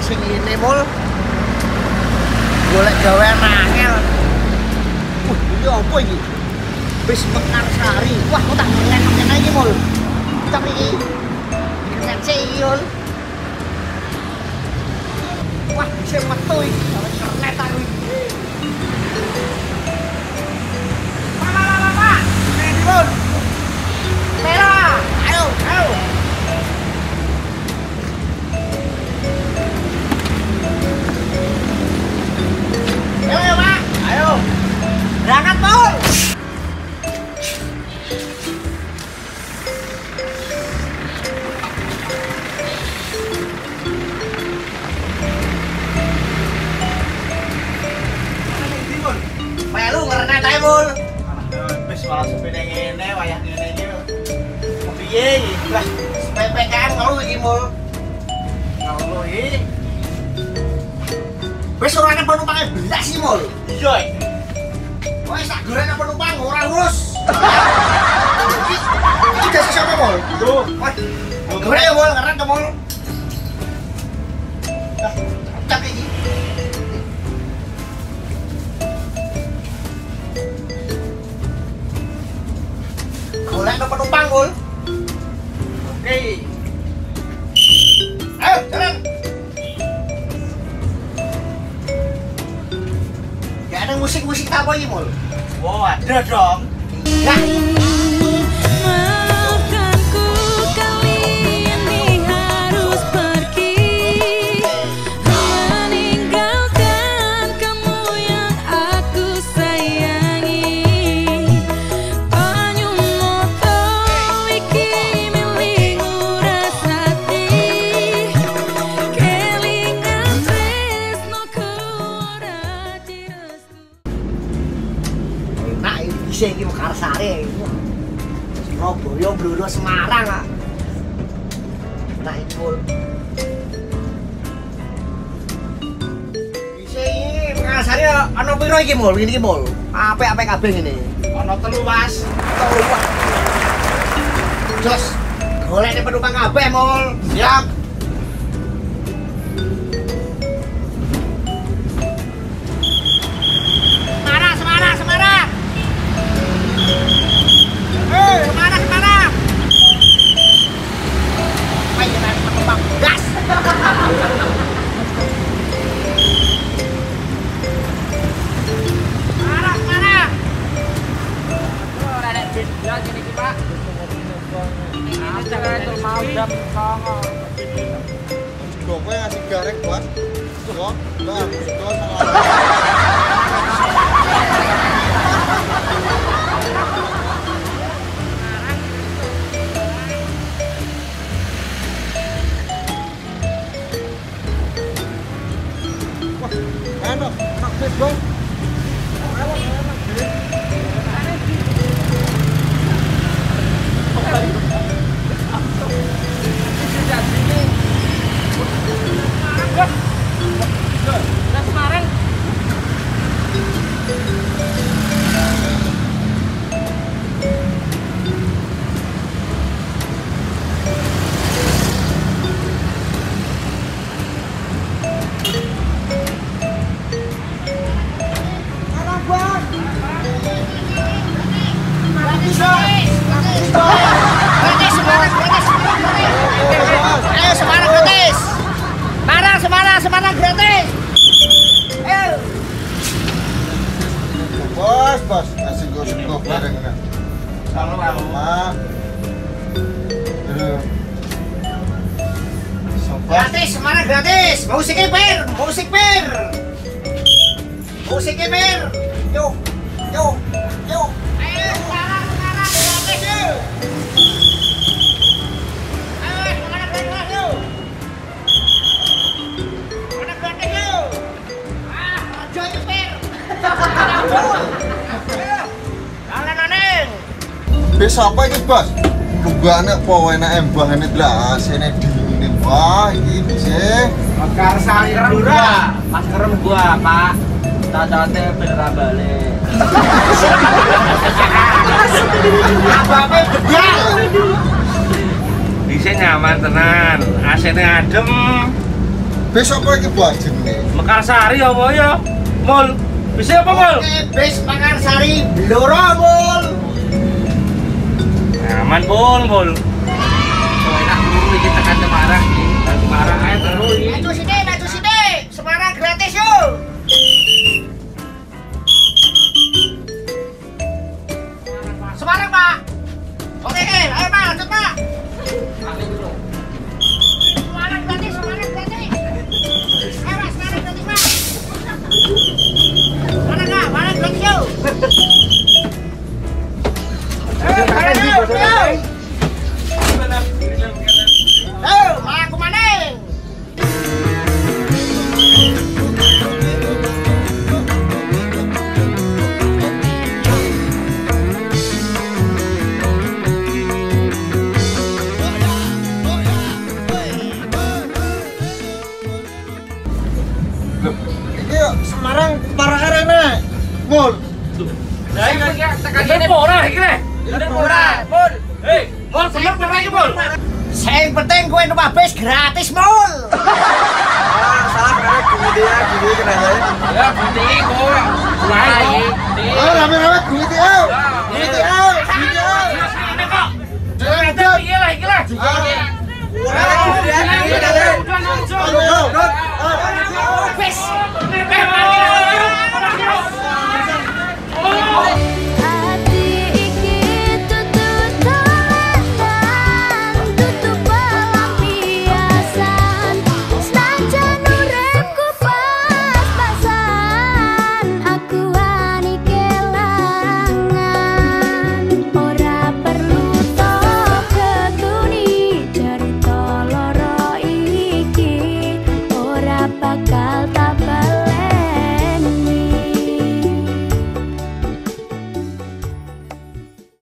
sing ngene mul. Golek gawean angel. Iki opo iki? Bis Mekarsari. Wah, kok tak ngene iki mul. Tapi iki ngece iki mul. Wah, bisa metu iki. Internet aku iki. Pak. Ready mul. Tela, ayo. Ayo, Pak. Ayo. Berangkat, Paul. Melu ngernet ae, Mul. Wis malah sepeda ngene, wayah ngene iki. Piye iki? Lah, PPKM ngono iki, Mul. Ngono iki. Wis ora ana penumpang belas iki, Mul. Iya. Wis tak goreng penumpang ora ngurus. Iki dasi sapa, Mul? Yo. Wah. Goreng ya, Mul, keren to, Mul. Lah, cak iki. Golek penumpang, Mul. Oke. Ayo, jalan. Gak ada musik-musik apa ini, Mul? Wow, ada dong. Ya. Maafkanku kali ini harus pergi, meninggalkan kamu yang aku sayangi. Banyu moto iki milikmu rasati, kelingan tresnoku ora direstu. Nah, ini bisa ini Mekarsari. Surabaya, Brolo, Semarang. Nah, ini, Mul. Bisa ini Mekarsari ana piro iki, Mul? Ini iki, Mul. Apik-apik kabeh ngene. Ana 3, Mas. 3. Jos, golek penumpang kabeh, Mul. Siap. Semarang. Semarang. Ayo naik penumpang gas. Semarang. Ora ada bis blas ini iki, Pak. Ini jangan mau jam 09.00. Kok ngasih garek buat? Kok? Lah, kok salah. Enak, makbis bang. Semarang. Semarang gratis. Bos, ngasih gosok bareng kan. Sama. Gratis, Semarang gratis. Musiknya per. Musiknya per. Yuk. Ayo, Semarang gratis yuk. Ayo, Semarang gratis yuk. Bisa apa ini, Bos? Tunggane apa enak embahane lah, sene dingin wah iki bisa. Mekarsari Madura. Maskerem gua, Pak. Cacate ben ra balik. Apa-apa bedal. Bisa nyaman tenan, AC-nya adem. Besok apa iki bos jenenge? Mekarsari apa ya? Mul. Bisa apa mul? Oke, bis Mekarsari Blora mul. Aman mul. Oh, enak dulu iki tekan Semarang iki. Semarang ae terus iki. Maju sini. Semarang gratis yuk. Semarang, Pak. Oke, ayo Pak, lanjut Pak. Semarang gratis. Ayo Pak, Semarang gratis Pak. Mana gratis yuk. Ayo, malah kemana? Iki Semarang parah arene. Mul. Lah iki tekan kene ora iki le. Ora, mul. Hei, mul semer ora iki mul. Yang penting gue numpak bis gratis mul. Salah karena duit dia kena ya. Ya, budi kok. Wae. Oh, rame-rame duit ya. Duit ya. Ini kok. Piye lah iki lah. Ora duit ya.